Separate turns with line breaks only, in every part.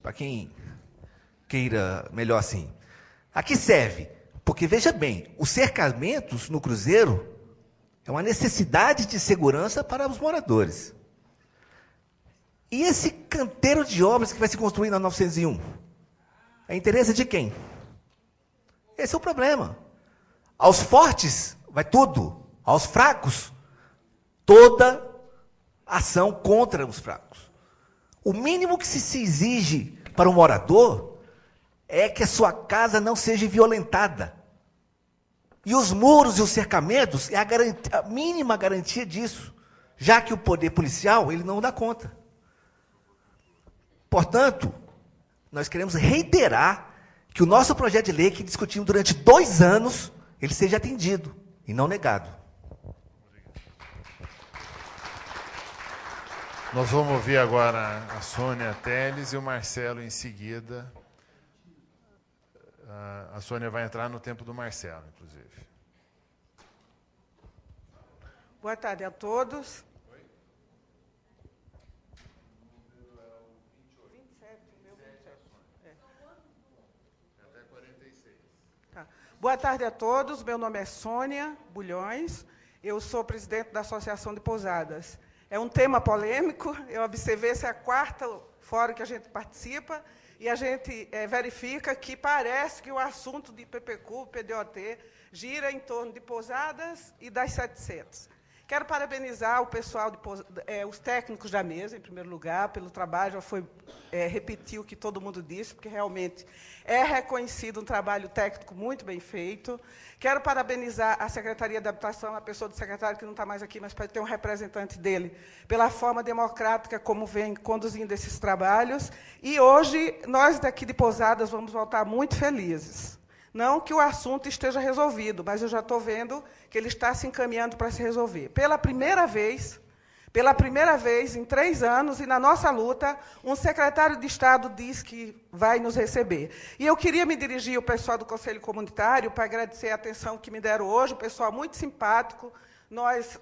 para quem queira melhor assim. Aqui serve, porque, veja bem, os cercamentos no cruzeiro é uma necessidade de segurança para os moradores. E esse canteiro de obras que vai se construir na 901? É interesse de quem? Esse é o problema. Aos fortes, vai tudo. Aos fracos, toda ação contra os fracos. O mínimo que se exige para o morador é que a sua casa não seja violentada. E os muros e os cercamentos é a mínima garantia disso, já que o poder policial ele não dá conta. Portanto, nós queremos reiterar que o nosso projeto de lei que discutimos durante 2 anos, ele seja atendido e não negado.
Nós vamos ouvir agora a Sônia Telles e o Marcelo em seguida. A Sônia vai entrar no tempo do Marcelo, inclusive.
Boa tarde a todos.
Oi? O número é o
27, o meu 27.
Até 46.
Tá. Boa tarde a todos. Meu nome é Sônia Bulhões. Eu sou presidente da Associação de Pousadas. É um tema polêmico. Eu observei, esse é a 4ª fórum que a gente participa, e a gente verifica que parece que o assunto de PPCUB, PDOT, gira em torno de pousadas e das 700. Quero parabenizar o pessoal, os técnicos da mesa, em primeiro lugar, pelo trabalho. Já foi repetir o que todo mundo disse, porque realmente é reconhecido um trabalho técnico muito bem feito. Quero parabenizar a Secretaria de Habitação, a pessoa do secretário, que não está mais aqui, mas pode ter um representante dele, pela forma democrática como vem conduzindo esses trabalhos. E hoje, nós daqui de Pousadas vamos voltar muito felizes. Não que o assunto esteja resolvido, mas eu já estou vendo que ele está se encaminhando para se resolver. Pela primeira vez em 3 anos, e na nossa luta, um secretário de Estado diz que vai nos receber. E eu queria me dirigir ao pessoal do Conselho Comunitário para agradecer a atenção que me deram hoje, o pessoal muito simpático. Nós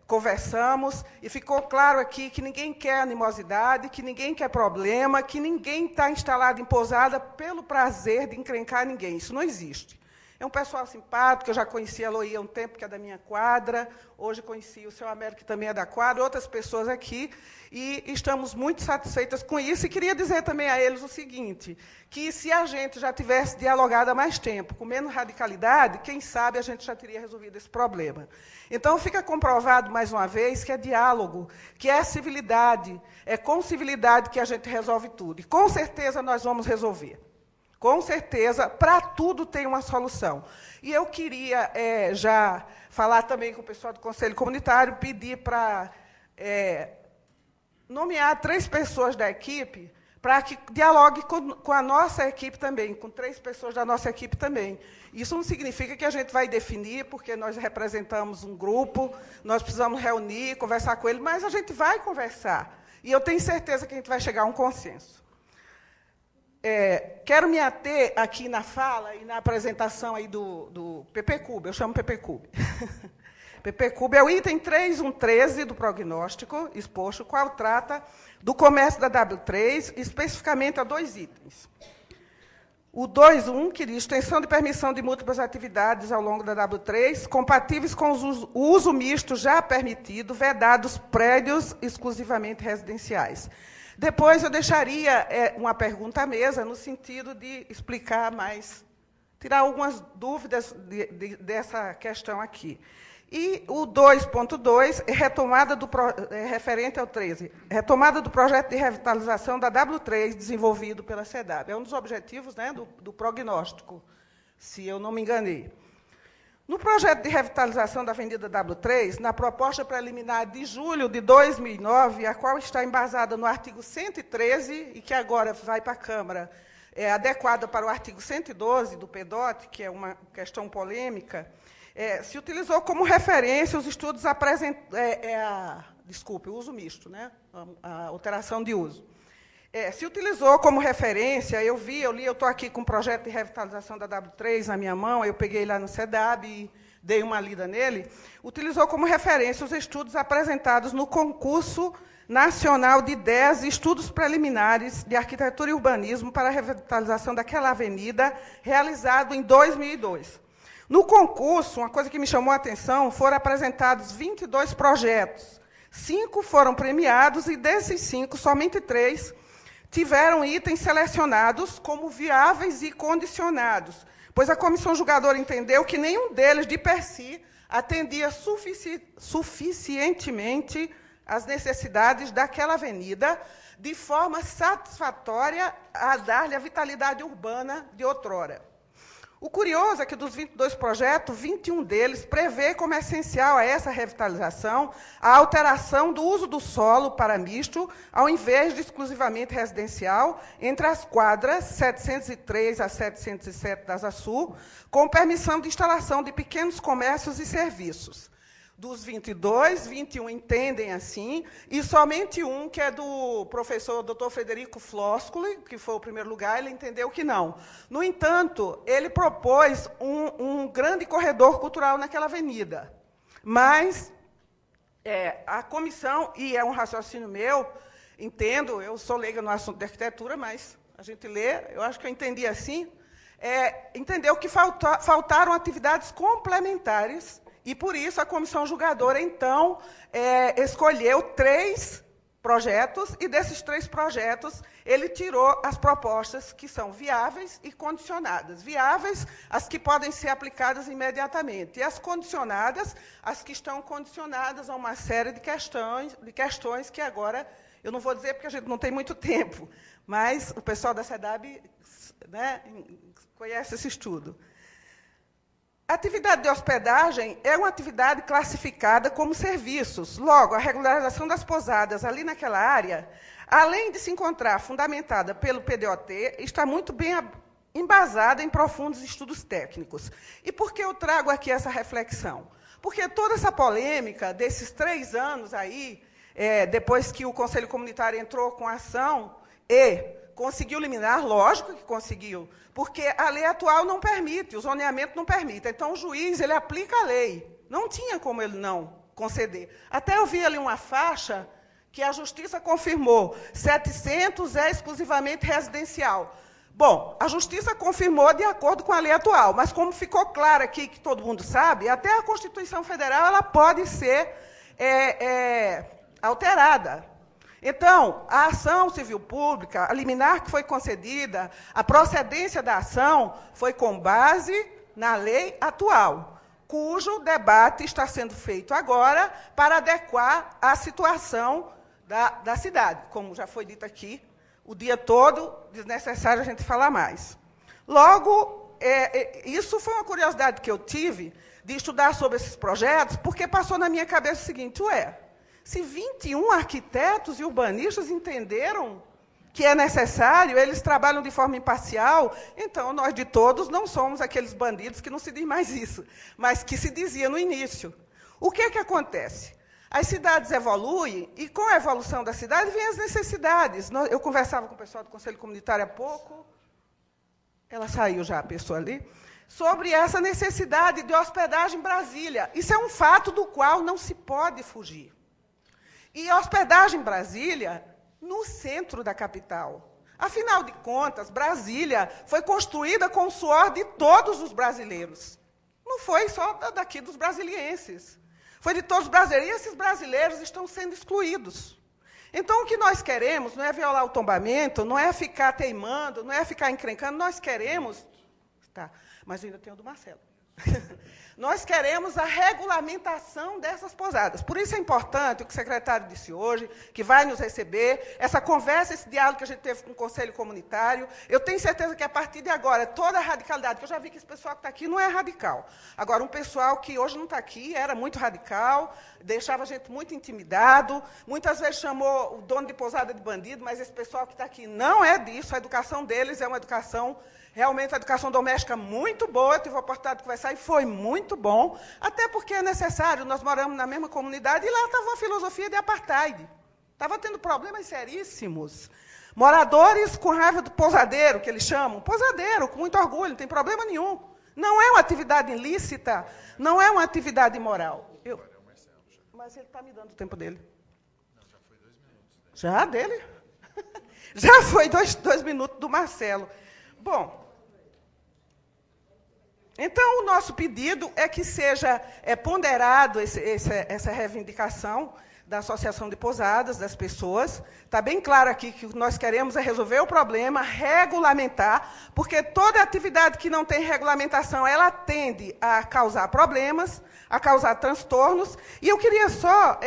conversamos e ficou claro aqui que ninguém quer animosidade, que ninguém quer problema, que ninguém está instalado em pousada pelo prazer de encrencar ninguém. Isso não existe. É um pessoal simpático, eu já conheci a Loí há um tempo, que é da minha quadra, hoje conheci o seu Américo, que também é da quadra, outras pessoas aqui, e estamos muito satisfeitas com isso. E queria dizer também a eles o seguinte, que se a gente já tivesse dialogado há mais tempo, com menos radicalidade, quem sabe a gente já teria resolvido esse problema. Então, fica comprovado, mais uma vez, que é diálogo, que é civilidade, é com civilidade que a gente resolve tudo. E, com certeza, nós vamos resolver. Com certeza, para tudo tem uma solução. E eu queria já falar também com o pessoal do Conselho Comunitário, pedir para nomear 3 pessoas da equipe, para que dialogue com a nossa equipe também, com 3 pessoas da nossa equipe também. Isso não significa que a gente vai definir, porque nós representamos um grupo, nós precisamos reunir, conversar com ele, mas a gente vai conversar. E eu tenho certeza que a gente vai chegar a um consenso. Quero me ater aqui na fala e na apresentação aí do PPCUB, eu chamo PPCUB. PPCUB é o item 3.1.13 do prognóstico exposto, qual trata do comércio da W3, especificamente a 2 itens. O 2.1, que diz extensão de permissão de múltiplas atividades ao longo da W3, compatíveis com o uso misto já permitido, vedados prédios exclusivamente residenciais. Depois, eu deixaria uma pergunta à mesa, no sentido de explicar mais, tirar algumas dúvidas dessa questão aqui. E o 2.2 é referente ao 13, retomada do projeto de revitalização da W3, desenvolvido pela SEDAB. É um dos objetivos, né, do prognóstico, se eu não me enganei. No projeto de revitalização da Avenida W3, na proposta preliminar de julho de 2009, a qual está embasada no artigo 113, e que agora vai para a Câmara, adequada para o artigo 112 do PDOT, que é uma questão polêmica, se utilizou como referência os estudos o uso misto, né? A alteração de uso. Se utilizou como referência, eu li, eu estou aqui com o projeto de revitalização da W3 na minha mão, eu peguei lá no SEDAB e dei uma lida nele, utilizou como referência os estudos apresentados no concurso nacional de ideias e estudos preliminares de arquitetura e urbanismo para a revitalização daquela avenida, realizado em 2002. No concurso, uma coisa que me chamou a atenção, foram apresentados 22 projetos. 5 foram premiados e, desses 5, somente 3 tiveram itens selecionados como viáveis e condicionados, pois a comissão julgadora entendeu que nenhum deles, de per si, atendia suficientemente às necessidades daquela avenida, de forma satisfatória a dar-lhe a vitalidade urbana de outrora. O curioso é que, dos 22 projetos, 21 deles prevê como essencial a essa revitalização a alteração do uso do solo para misto, ao invés de exclusivamente residencial, entre as quadras 703 a 707 da Asa Sul, com permissão de instalação de pequenos comércios e serviços. Dos 22, 21 entendem assim, e somente um, que é do professor Dr. Frederico Floscoli, que foi o primeiro lugar, ele entendeu que não. No entanto, ele propôs um grande corredor cultural naquela avenida. Mas a comissão, e é um raciocínio meu, entendo, eu sou leiga no assunto de arquitetura, mas a gente lê, eu acho que eu entendi assim, entendeu que faltaram atividades complementares. E, por isso, a comissão julgadora, então, escolheu 3 projetos, e desses 3 projetos, ele tirou as propostas que são viáveis e condicionadas. Viáveis, as que podem ser aplicadas imediatamente, e as condicionadas, as que estão condicionadas a uma série de questões que agora, eu não vou dizer porque a gente não tem muito tempo, mas o pessoal da SEDAB, né, conhece esse estudo. A atividade de hospedagem é uma atividade classificada como serviços. Logo, a regularização das pousadas ali naquela área, além de se encontrar fundamentada pelo PDOT, está muito bem embasada em profundos estudos técnicos. E por que eu trago aqui essa reflexão? Porque toda essa polêmica desses 3 anos aí, depois que o Conselho Comunitário entrou com a ação e conseguiu liminar, lógico que conseguiu, porque a lei atual não permite, o zoneamento não permite. Então, o juiz ele aplica a lei. Não tinha como ele não conceder. Até eu vi ali uma faixa que a Justiça confirmou, 700 é exclusivamente residencial. Bom, a Justiça confirmou de acordo com a lei atual, mas como ficou claro aqui, que todo mundo sabe, até a Constituição Federal ela pode ser alterada. Então, a ação civil pública, a liminar que foi concedida, a procedência da ação foi com base na lei atual, cujo debate está sendo feito agora para adequar à situação da cidade. Como já foi dito aqui, o dia todo, desnecessário a gente falar mais. Logo, isso foi uma curiosidade que eu tive de estudar sobre esses projetos, porque passou na minha cabeça o seguinte, se 21 arquitetos e urbanistas entenderam que é necessário, eles trabalham de forma imparcial, então nós de todos não somos aqueles bandidos que não se diz mais isso, mas que se dizia no início. O que é que acontece? As cidades evoluem, e com a evolução da cidade vêm as necessidades. Eu conversava com o pessoal do Conselho Comunitário há pouco, ela saiu já, a pessoa ali, sobre essa necessidade de hospedagem em Brasília. Isso é um fato do qual não se pode fugir. E hospedagem em Brasília, no centro da capital. Afinal de contas, Brasília foi construída com o suor de todos os brasileiros. Não foi só daqui dos brasilienses. Foi de todos os brasileiros. E esses brasileiros estão sendo excluídos. Então, o que nós queremos não é violar o tombamento, não é ficar teimando, não é ficar encrencando. Nós queremos... Tá, mas ainda tem o do Marcelo. Nós queremos a regulamentação dessas pousadas. Por isso é importante o que o secretário disse hoje, que vai nos receber, essa conversa, esse diálogo que a gente teve com o Conselho Comunitário. Eu tenho certeza que, a partir de agora, toda a radicalidade, que eu já vi que esse pessoal que está aqui não é radical. Agora, um pessoal que hoje não está aqui, era muito radical, deixava a gente muito intimidado, muitas vezes chamou o dono de pousada de bandido, mas esse pessoal que está aqui não é disso, a educação deles é uma educação... Realmente, a educação doméstica muito boa, eu tive a oportunidade de conversar e foi muito bom, até porque é necessário, nós moramos na mesma comunidade e lá estava uma filosofia de apartheid. Estava tendo problemas seríssimos. Moradores com raiva do pousadeiro, que eles chamam, pousadeiro, com muito orgulho, não tem problema nenhum. Não é uma atividade ilícita, não é uma atividade imoral. Mas ele está me dando o tempo dele.
Não, já foi 2 minutos.
Já dele? Já foi 2 minutos do Marcelo. Bom, então o nosso pedido é que seja ponderado essa reivindicação da Associação de Pousadas, das pessoas. Está bem claro aqui que o que nós queremos é resolver o problema, regulamentar, porque toda atividade que não tem regulamentação, ela tende a causar problemas, a causar transtornos. E eu queria só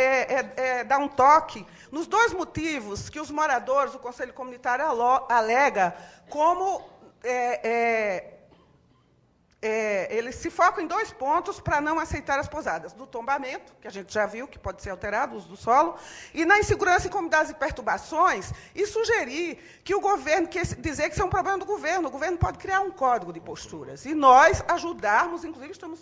dar um toque nos 2 motivos que os moradores, o Conselho Comunitário alega como eles se focam em 2 pontos para não aceitar as pousadas: do tombamento, que a gente já viu que pode ser alterado, o uso do solo, e na insegurança em comunidades e perturbações, e sugerir que o governo, dizer que isso é um problema do governo, o governo pode criar um código de posturas, e nós ajudarmos, inclusive estamos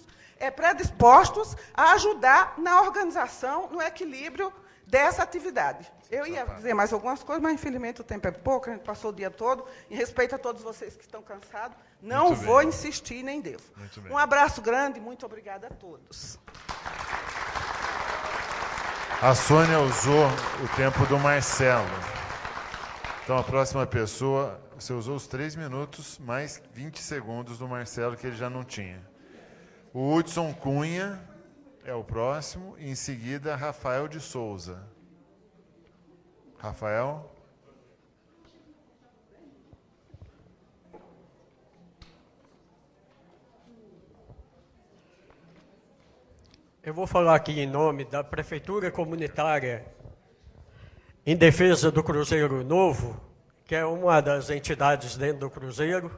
predispostos a ajudar na organização, no equilíbrio dessa atividade. Eu ia dizer mais algumas coisas, mas, infelizmente, o tempo é pouco, a gente passou o dia todo. Em respeito a todos vocês que estão cansados, não vou insistir, nem devo. Um abraço grande, muito obrigada a todos.
A Sônia usou o tempo do Marcelo. Então, a próxima pessoa, você usou os 3 minutos, mais 20 segundos do Marcelo, que ele já não tinha. O Hudson Cunha é o próximo, e em seguida, Rafael de Souza. Rafael.
Eu vou falar aqui em nome da Prefeitura Comunitária em defesa do Cruzeiro Novo, que é uma das entidades dentro do Cruzeiro,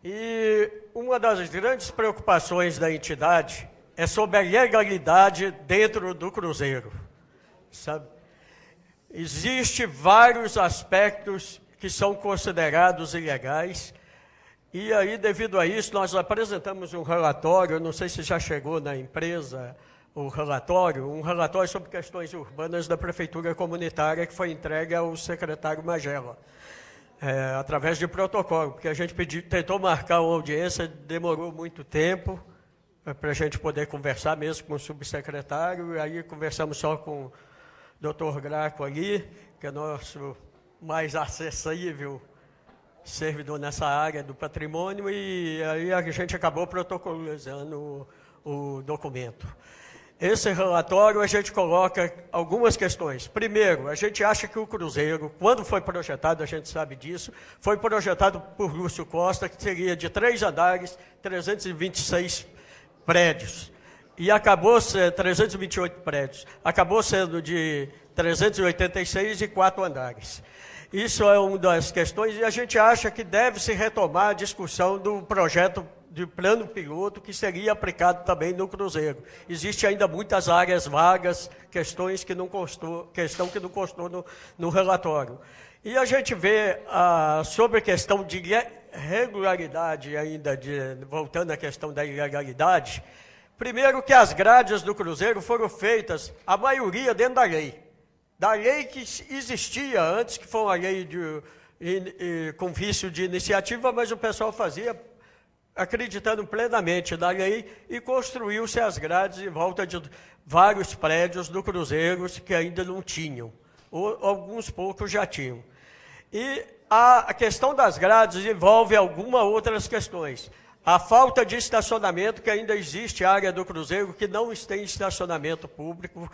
e uma das grandes preocupações da entidade é sobre a legalidade dentro do Cruzeiro, sabe? Existem vários aspectos que são considerados ilegais, e aí, devido a isso, nós apresentamos um relatório, não sei se já chegou na empresa um relatório sobre questões urbanas da Prefeitura Comunitária, que foi entregue ao secretário Magela, através de protocolo, porque a gente tentou marcar uma audiência, demorou muito tempo, para a gente poder conversar mesmo com o subsecretário, e aí conversamos só com o doutor Graco ali, que é nosso mais acessível servidor nessa área do patrimônio, e aí a gente acabou protocolizando o documento. Esse relatório, a gente coloca algumas questões. Primeiro, a gente acha que o Cruzeiro, quando foi projetado, a gente sabe disso, foi projetado por Lúcio Costa, que seria de 3 andares, 326 prédios, e acabou sendo 328 prédios, acabou sendo de 386 e 4 andares. Isso é uma das questões, e a gente acha que deve se retomar a discussão do projeto de plano piloto que seria aplicado também no Cruzeiro. Existem ainda muitas áreas vagas, questão que não constou no relatório. E a gente vê sobre a questão de regularidade ainda, voltando à questão da ilegalidade, primeiro que as grades do Cruzeiro foram feitas, a maioria dentro da lei que existia antes, que foi uma lei com vício de iniciativa, mas o pessoal fazia acreditando plenamente na lei, e construiu-se as grades em volta de vários prédios do Cruzeiro que ainda não tinham, ou alguns poucos já tinham. E a questão das grades envolve algumas outras questões. A falta de estacionamento, que ainda existe área do Cruzeiro que não tem estacionamento público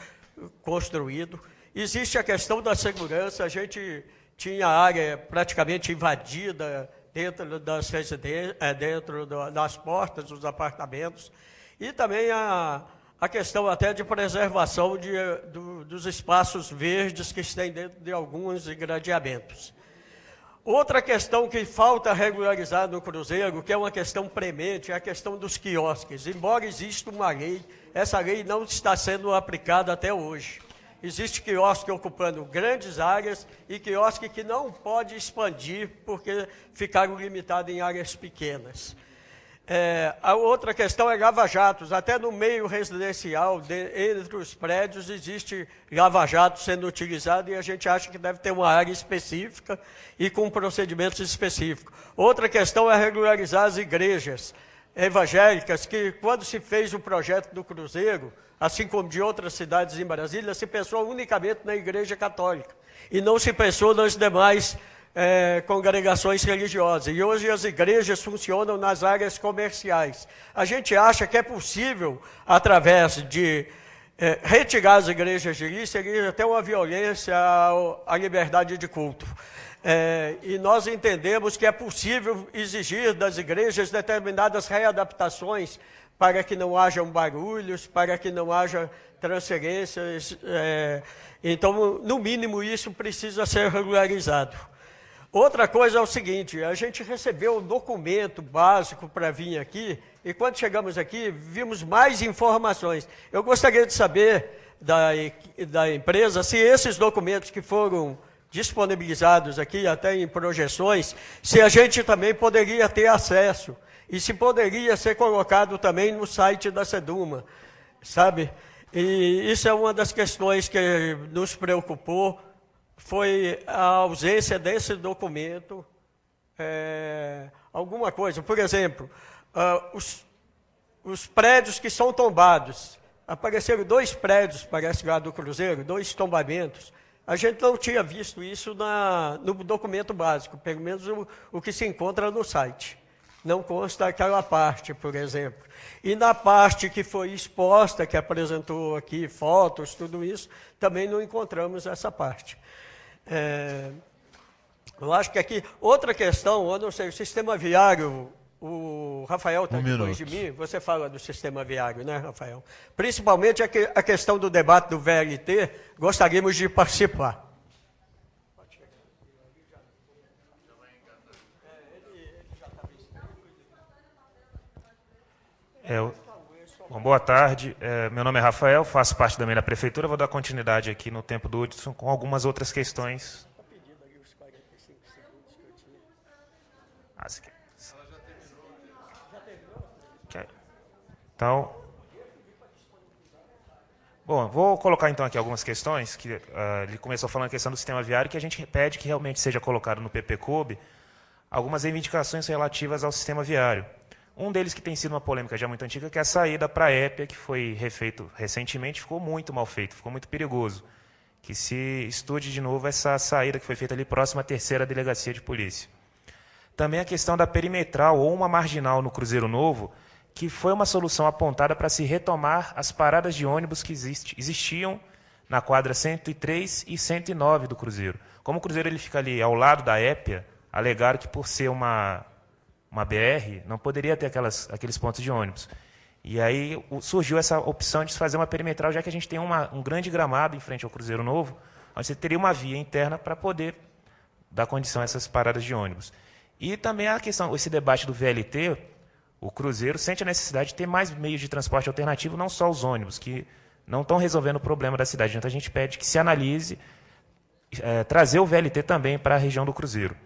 construído. Existe a questão da segurança, a gente tinha área praticamente invadida dentro das residências, dentro das portas dos apartamentos, e também a questão até de preservação dos espaços verdes que estão dentro de alguns engradeamentos. Outra questão que falta regularizar no Cruzeiro, que é uma questão premente, é a questão dos quiosques. Embora exista uma lei, essa lei não está sendo aplicada até hoje. Existe quiosque ocupando grandes áreas e quiosque que não pode expandir porque ficaram limitados em áreas pequenas. A outra questão é lava-jatos. Até no meio residencial, entre os prédios, existe lava-jato sendo utilizado, e a gente acha que deve ter uma área específica e com procedimentos específicos. Outra questão é regularizar as igrejas. evangélicas que, quando se fez o projeto do Cruzeiro, assim como de outras cidades em Brasília, se pensou unicamente na Igreja Católica e não se pensou nas demais congregações religiosas. E hoje as igrejas funcionam nas áreas comerciais. A gente acha que é possível, através de retirar as igrejas de ali, seria até uma violência à liberdade de culto. E nós entendemos que é possível exigir das igrejas determinadas readaptações para que não hajam barulhos, para que não haja transferências. Então, no mínimo, isso precisa ser regularizado. Outra coisa é o seguinte, a gente recebeu um documento básico para vir aqui, e quando chegamos aqui, vimos mais informações. Eu gostaria de saber da empresa se esses documentos que foram disponibilizados aqui, até em projeções, se a gente também poderia ter acesso, e se poderia ser colocado também no site da SEDUMA, sabe? E isso é uma das questões que nos preocupou, foi a ausência desse documento, alguma coisa. Por exemplo, os prédios que são tombados, apareceram 2 prédios, parece lá do Cruzeiro, 2 tombamentos. A gente não tinha visto isso no documento básico, pelo menos o que se encontra no site. Não consta aquela parte, por exemplo. E na parte que foi exposta, que apresentou aqui fotos, tudo isso, também não encontramos essa parte. Eu acho que aqui, outra questão, eu não sei, o sistema viário, o Rafael está depois de mim, você fala do sistema viário, né, Rafael? Principalmente a questão do debate do VLT, gostaríamos de participar.
Bom, boa tarde, meu nome é Rafael, faço parte também da Prefeitura, vou dar continuidade aqui no tempo do Hudson com algumas outras questões. Então, bom, vou colocar então aqui algumas questões, que ele começou falando a questão do sistema viário, que a gente pede que realmente seja colocado no PPCUB algumas reivindicações relativas ao sistema viário. Um deles que tem sido uma polêmica já muito antiga, que é a saída para a Épia, que foi refeito recentemente, ficou muito mal feito, ficou muito perigoso. Que se estude de novo essa saída que foi feita ali próxima à 3ª Delegacia de Polícia. Também a questão da perimetral ou uma marginal no Cruzeiro Novo, que foi uma solução apontada para se retomar as paradas de ônibus que existiam na quadra 103 e 109 do Cruzeiro. Como o Cruzeiro ele fica ali ao lado da Épia, alegaram que por ser uma BR, não poderia ter aqueles pontos de ônibus. E aí surgiu essa opção de se fazer uma perimetral, já que a gente tem um grande gramado em frente ao Cruzeiro Novo, onde você teria uma via interna para poder dar condição a essas paradas de ônibus. E também a questão, esse debate do VLT, o Cruzeiro sente a necessidade de ter mais meios de transporte alternativo, não só os ônibus, que não estão resolvendo o problema da cidade. Então a gente pede que se analise trazer o VLT também para a região do Cruzeiro.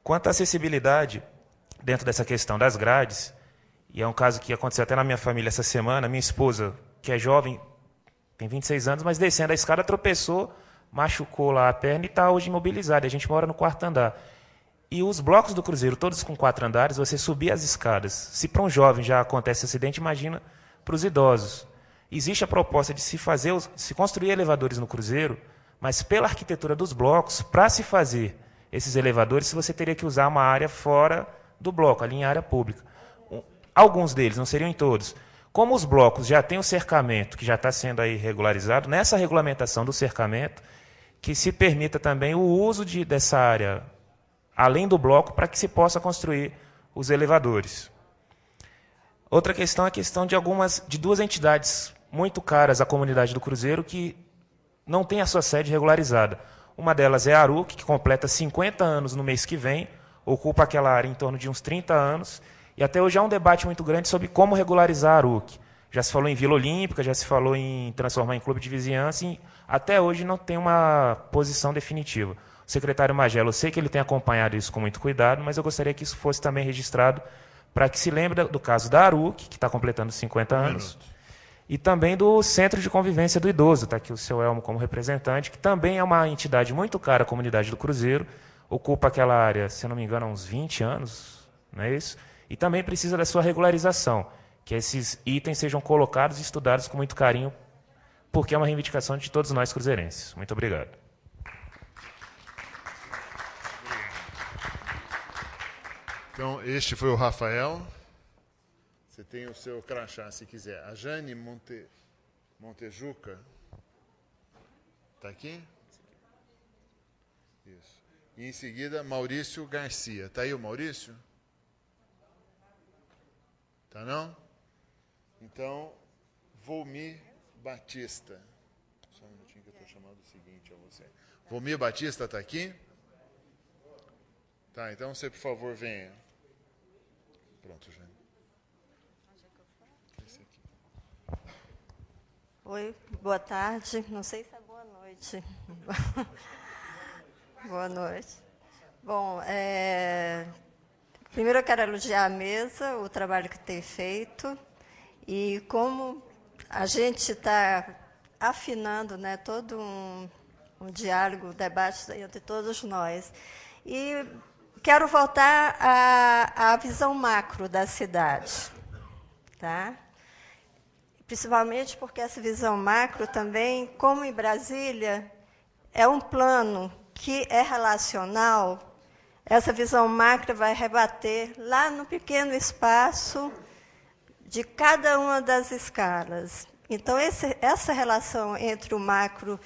Quanto à acessibilidade, dentro dessa questão das grades, e é um caso que aconteceu até na minha família essa semana, minha esposa, que é jovem, tem 26 anos, mas descendo a escada tropeçou, machucou lá a perna e está hoje imobilizada. A gente mora no 4º andar. E os blocos do Cruzeiro, todos com 4 andares, você subir as escadas. Se para um jovem já acontece acidente, imagina para os idosos. Existe a proposta de se construir elevadores no Cruzeiro, mas pela arquitetura dos blocos, para se fazer esses elevadores, você teria que usar uma área fora do bloco, ali em área pública. Alguns deles, não seriam em todos. Como os blocos já têm o cercamento, que já está sendo aí regularizado, nessa regulamentação do cercamento, que se permita também o uso dessa área além do bloco para que se possa construir os elevadores. Outra questão é a questão de 2 entidades muito caras à comunidade do Cruzeiro que não tem a sua sede regularizada. Uma delas é a ARUC, que completa 50 anos no mês que vem, ocupa aquela área em torno de uns 30 anos, e até hoje há um debate muito grande sobre como regularizar a ARUC. Já se falou em Vila Olímpica, já se falou em transformar em clube de vizinhança, e até hoje não tem uma posição definitiva. O secretário Magelo, eu sei que ele tem acompanhado isso com muito cuidado, mas eu gostaria que isso fosse também registrado para que se lembre do caso da ARUC, que está completando 50 anos, e também do Centro de Convivência do Idoso, está aqui o seu Elmo como representante, que também é uma entidade muito cara à comunidade do Cruzeiro, ocupa aquela área, se eu não me engano, há uns 20 anos, não é isso? E também precisa da sua regularização, que esses itens sejam colocados e estudados com muito carinho, porque é uma reivindicação de todos nós cruzeirenses. Muito obrigado.
Então, este foi o Rafael. Você tem o seu crachá, se quiser. A Jane Montejuca. Está aqui? Isso. E em seguida, Maurício Garcia. Está aí o Maurício? Está não? Então, Volmir Batista. Só um minutinho que eu estou chamando o seguinte a você. Volmir Batista está aqui? Tá, então você, por favor, venha. Pronto, Jane.
Oi, boa tarde. Não sei se é boa noite. Boa noite. Bom, primeiro eu quero elogiar a mesa, o trabalho que tem feito e como a gente está afinando, né, todo um diálogo, um debate entre todos nós. E quero voltar à visão macro da cidade, tá? Principalmente porque essa visão macro também, como em Brasília, é um plano que é relacional. Essa visão macro vai rebater lá no pequeno espaço de cada uma das escalas. Então, essa relação entre o macro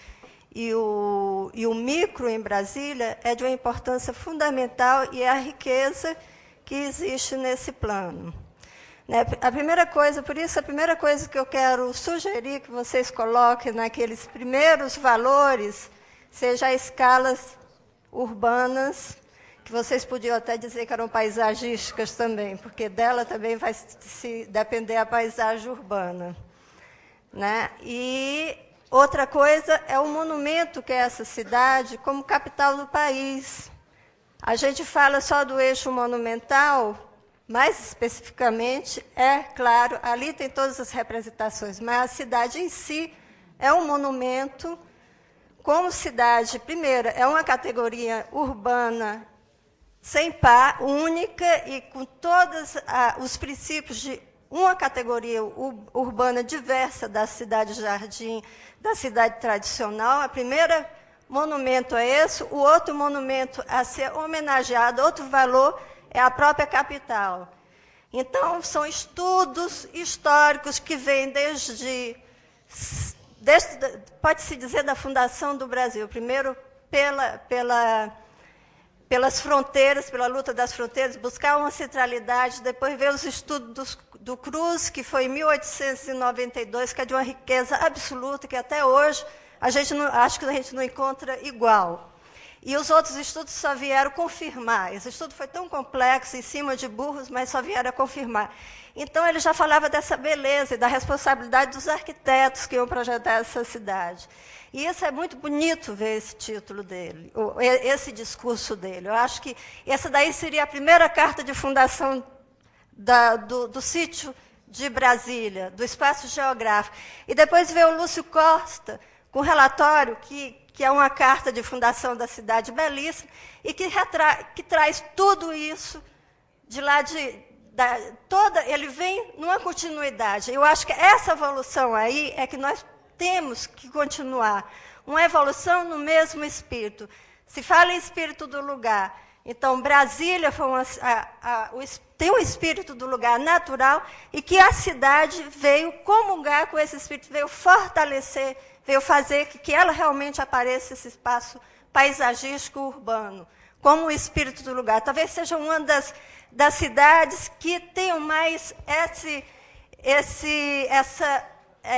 e o micro em Brasília é de uma importância fundamental e é a riqueza que existe nesse plano. A primeira coisa, por isso, a primeira coisa que eu quero sugerir que vocês coloquem naqueles primeiros valores seja as escalas urbanas, que vocês podiam até dizer que eram paisagísticas também, porque dela também vai se depender a paisagem urbana. Né? E outra coisa é o monumento que é essa cidade como capital do país. A gente fala só do eixo monumental. Mais especificamente, é claro, ali tem todas as representações, mas a cidade em si é um monumento. Como cidade, primeiro, é uma categoria urbana sem par, única, e com todos os princípios de uma categoria urbana diversa da cidade-jardim, da cidade tradicional. A primeira monumento é esse, o outro monumento a ser homenageado, outro valor, é a própria capital. Então, são estudos históricos que vêm desde pode-se dizer, da fundação do Brasil. Primeiro, pelas fronteiras, pela luta das fronteiras, buscar uma centralidade, depois ver os estudos do Cruz, que foi em 1892, que é de uma riqueza absoluta, que até hoje acho que a gente não encontra igual. E os outros estudos só vieram confirmar. Esse estudo foi tão complexo, em cima de burros, mas só vieram a confirmar. Então, ele já falava dessa beleza e da responsabilidade dos arquitetos que iam projetar essa cidade. E isso é muito bonito ver esse título dele, esse discurso dele. Eu acho que essa daí seria a primeira carta de fundação do sítio de Brasília, do espaço geográfico. E depois veio o Lúcio Costa, com um relatório que é uma carta de fundação da cidade belíssima, e que traz tudo isso de lá ele vem numa continuidade. Eu acho que essa evolução aí é que nós temos que continuar. Uma evolução no mesmo espírito. Se fala em espírito do lugar, então Brasília tem um espírito do lugar natural, e que a cidade veio comungar com esse espírito, veio fortalecer, veio fazer que ela realmente apareça, esse espaço paisagístico urbano, como o espírito do lugar. Talvez seja uma das cidades que tenham mais essa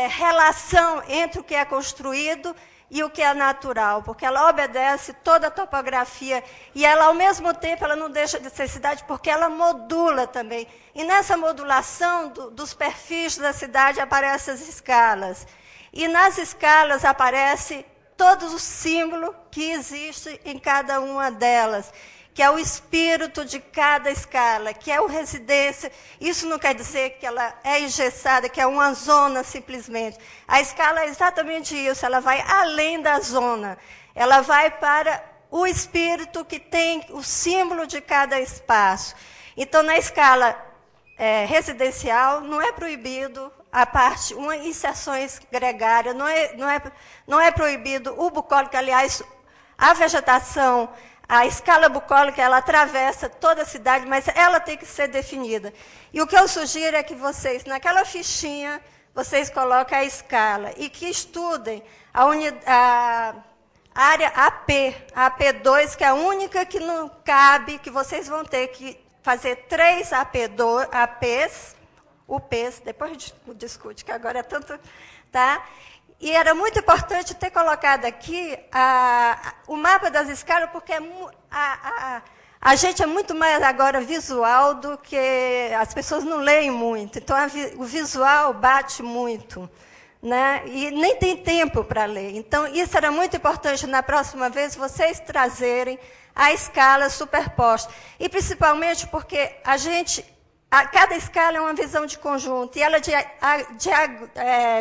relação entre o que é construído e o que é natural, porque ela obedece toda a topografia, e ela, ao mesmo tempo, ela não deixa de ser cidade, porque ela modula também. E nessa modulação dos perfis da cidade aparecem as escalas. E nas escalas aparece todo o símbolo que existe em cada uma delas, que é o espírito de cada escala, que é o residência. Isso não quer dizer que ela é engessada, que é uma zona simplesmente. A escala é exatamente isso, ela vai além da zona. Ela vai para o espírito que tem o símbolo de cada espaço. Então, na escala residencial, não é proibido a parte, inserções gregárias, não é proibido o bucólico, aliás, a vegetação, a escala bucólica, ela atravessa toda a cidade, mas ela tem que ser definida. E o que eu sugiro é que vocês, naquela fichinha, vocês coloquem a escala e que estudem a área AP, a AP2, que é a única que não cabe, que vocês vão ter que fazer 3 APs, UPs, depois a gente discute, que agora é tanto, tá? E era muito importante ter colocado aqui o mapa das escalas, porque a gente é muito mais agora visual do que... As pessoas não leem muito, então o visual bate muito, né? E nem tem tempo para ler. Então, isso era muito importante, na próxima vez, vocês trazerem a escala superposta. E, principalmente, porque cada escala é uma visão de conjunto, e ela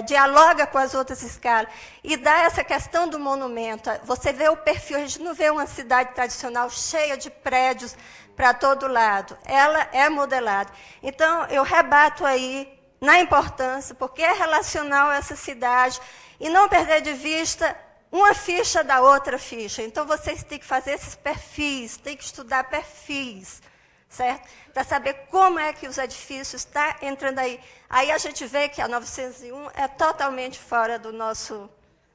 dialoga com as outras escalas, e dá essa questão do monumento. Você vê o perfil, a gente não vê uma cidade tradicional cheia de prédios para todo lado. Ela é modelada. Então, eu rebato aí na importância, porque é relacional a essa cidade, e não perder de vista uma ficha da outra ficha. Então, vocês têm que fazer esses perfis, têm que estudar perfis, certo? Para saber como é que os edifícios estão entrando aí. Aí a gente vê que a 901 é totalmente fora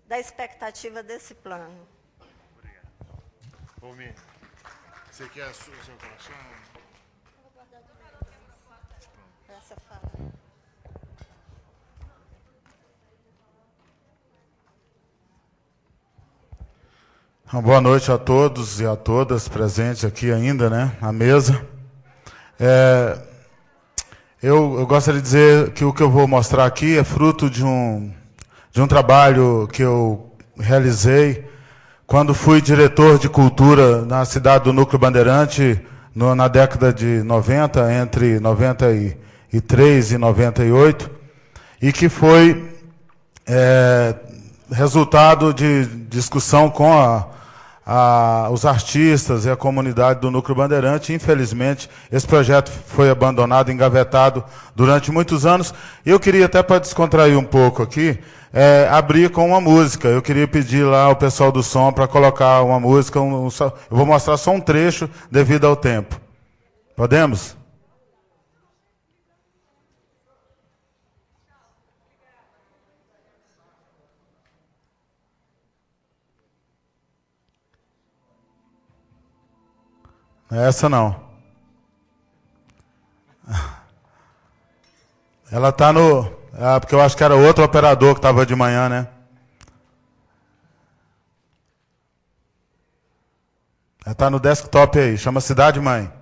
da expectativa desse plano.
Obrigado. Omi, você quer o seu coração?
Essa fala.
Boa noite a todos e a todas presentes aqui ainda, né, à mesa. Eu gostaria de dizer que o que eu vou mostrar aqui é fruto de um trabalho que eu realizei quando fui diretor de cultura na cidade do Núcleo Bandeirante na década de 90, entre 93 e 98, e que foi resultado de discussão com os artistas e a comunidade do Núcleo Bandeirante. Infelizmente, esse projeto foi abandonado, engavetado durante muitos anos. E eu queria, até para descontrair um pouco aqui, abrir com uma música. Eu queria pedir lá ao pessoal do som para colocar uma música. Eu vou mostrar só um trecho devido ao tempo. Podemos? Essa não. Ela está no... porque eu acho que era outro operador que estava de manhã, né? Ela está no desktop aí, chama Cidade Mãe.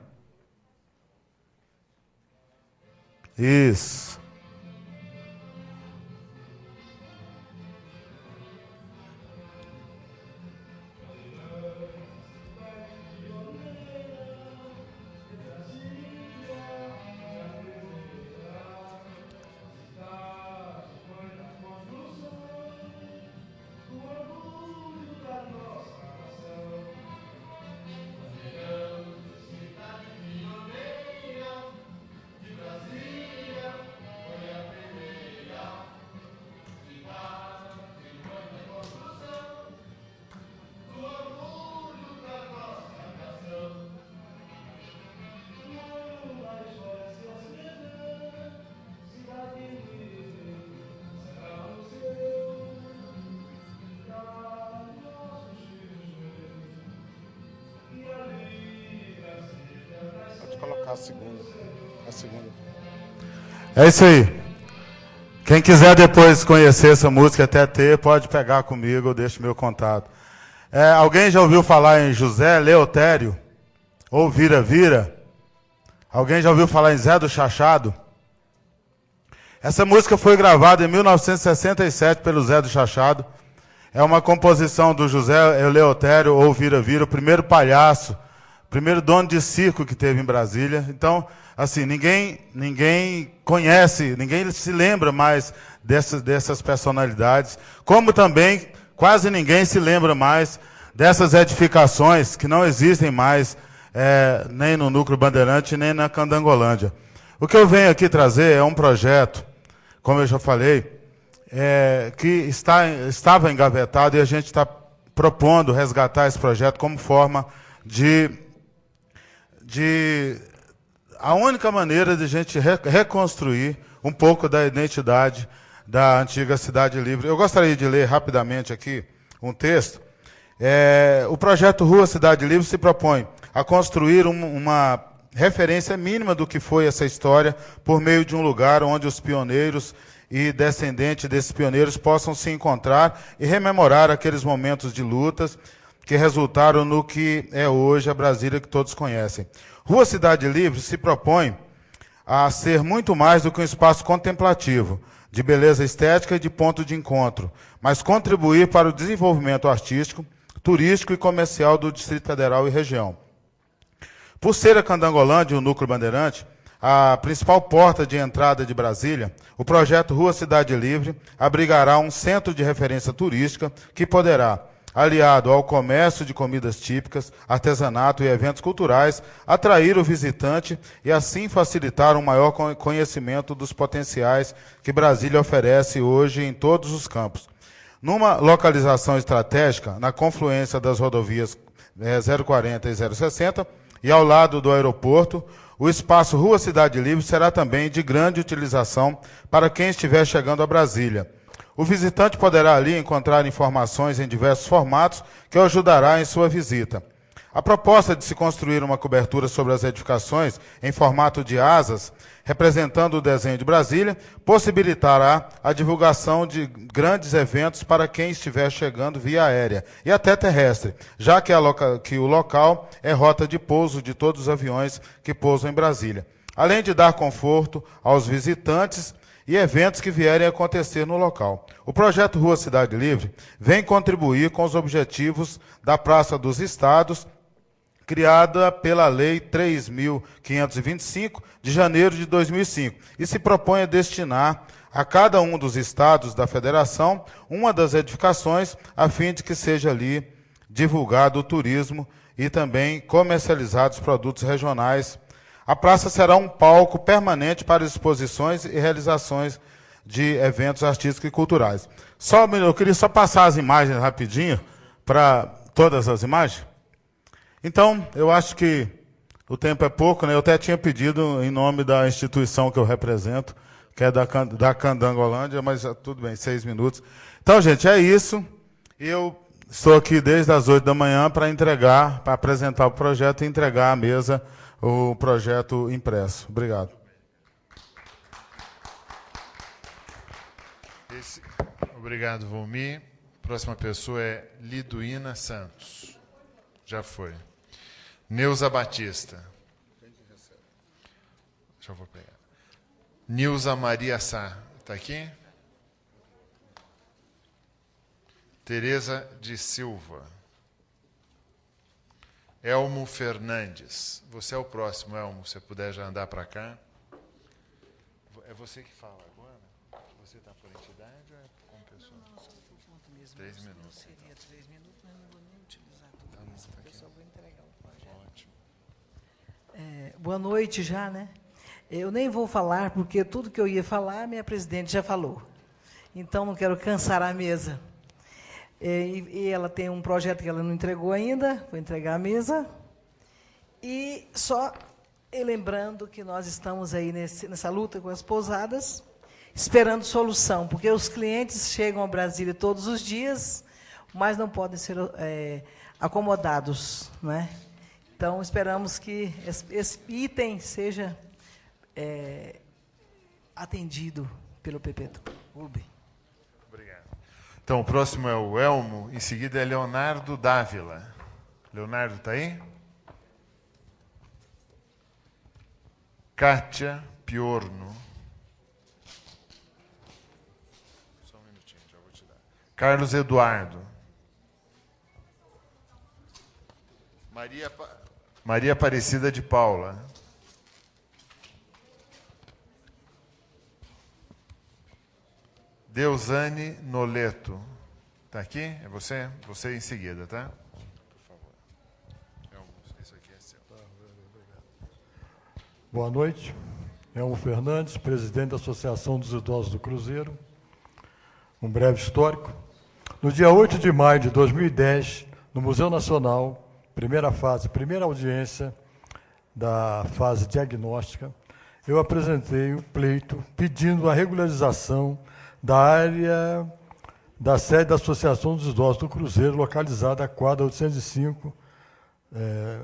Isso. A segunda. É isso aí. Quem quiser depois conhecer essa música, até ter, pode pegar comigo, eu deixo meu contato. Alguém já ouviu falar em José Leotério? Ou Vira-Vira? Alguém já ouviu falar em Zé do Chachado? Essa música foi gravada em 1967 pelo Zé do Chachado. É uma composição do José Leotério, ou Vira-Vira, o primeiro palhaço, primeiro dono de circo que teve em Brasília. Então, assim, ninguém conhece, ninguém se lembra mais dessas personalidades, como também quase ninguém se lembra mais dessas edificações que não existem mais nem no Núcleo Bandeirante, nem na Candangolândia. O que eu venho aqui trazer é um projeto, como eu já falei, que estava engavetado e a gente está propondo resgatar esse projeto como forma a única maneira de a gente reconstruir um pouco da identidade da antiga Cidade Livre. Eu gostaria de ler rapidamente aqui um texto. O projeto Rua Cidade Livre se propõe a construir uma referência mínima do que foi essa história por meio de um lugar onde os pioneiros e descendentes desses pioneiros possam se encontrar e rememorar aqueles momentos de lutas que resultaram no que é hoje a Brasília que todos conhecem. Rua Cidade Livre se propõe a ser muito mais do que um espaço contemplativo, de beleza estética e de ponto de encontro, mas contribuir para o desenvolvimento artístico, turístico e comercial do Distrito Federal e região. Por ser a Candangolândia, o núcleo bandeirante, a principal porta de entrada de Brasília, o projeto Rua Cidade Livre abrigará um centro de referência turística que poderá, aliado ao comércio de comidas típicas, artesanato e eventos culturais, atrair o visitante e assim facilitar um maior conhecimento dos potenciais que Brasília oferece hoje em todos os campos. Numa localização estratégica, na confluência das rodovias 040 e 060, e ao lado do aeroporto, o espaço Rua Cidade Livre será também de grande utilização para quem estiver chegando a Brasília. O visitante poderá ali encontrar informações em diversos formatos que o ajudará em sua visita. A proposta de se construir uma cobertura sobre as edificações em formato de asas, representando o desenho de Brasília, possibilitará a divulgação de grandes eventos para quem estiver chegando via aérea e até terrestre, já que o local é rota de pouso de todos os aviões que pousam em Brasília, além de dar conforto aos visitantes e eventos que vierem a acontecer no local. O projeto Rua Cidade Livre vem contribuir com os objetivos da Praça dos Estados, criada pela Lei 3.525, de janeiro de 2005, e se propõe a destinar a cada um dos estados da federação uma das edificações, a fim de que seja ali divulgado o turismo e também comercializados produtos regionais. A praça será um palco permanente para exposições e realizações de eventos artísticos e culturais. Eu queria só passar as imagens rapidinho, para todas as imagens. Então, eu acho que o tempo é pouco, né? Eu até tinha pedido em nome da instituição que eu represento, que é da Candangolândia, mas tudo bem, 6 minutos. Então, gente, é isso. Eu estou aqui desde as 8 da manhã para apresentar o projeto e entregar à mesa o projeto impresso. Obrigado.
Obrigado, Volmi. Próxima pessoa é Liduína Santos. Já foi. Neuza Batista. Já vou pegar. Nilza Maria Sá. Está aqui? Tereza de Silva. Elmo Fernandes. Você é o próximo, Elmo. Se você puder já andar para cá. É você que fala agora? Você está por entidade ou é como pessoa? Não, só por conta mesmo. 3 minutos. Seria 3 minutos, mas não vou nem utilizar tudo isso, porque eu só vou entregar o projeto. Ótimo.
Boa noite já, né? Eu nem vou falar, porque tudo que eu ia falar, minha presidente já falou. Então, não quero cansar a mesa. E ela tem um projeto que ela não entregou ainda, vou entregar à mesa. E só lembrando que nós estamos aí nessa luta com as pousadas, esperando solução, porque os clientes chegam a Brasília todos os dias, mas não podem ser acomodados, né? Então, esperamos que esse item seja atendido pelo PPCub.
Obrigado. Então, o próximo é o Elmo, em seguida é Leonardo Dávila. Leonardo, está aí? Kátia Piorno. Só um minutinho, já vou te dar. Carlos Eduardo. Maria Aparecida de Paula. Deusane Noleto. Está aqui? É você? Você em seguida, tá? Por favor. Isso aqui é seu.
Boa noite. Elmo Fernandes, presidente da Associação dos Idosos do Cruzeiro. Um breve histórico. No dia 8 de maio de 2010, no Museu Nacional, primeira fase, primeira audiência da fase diagnóstica, eu apresentei o pleito pedindo a regularização da área da sede da Associação dos Idosos do Cruzeiro, localizada à quadra 805,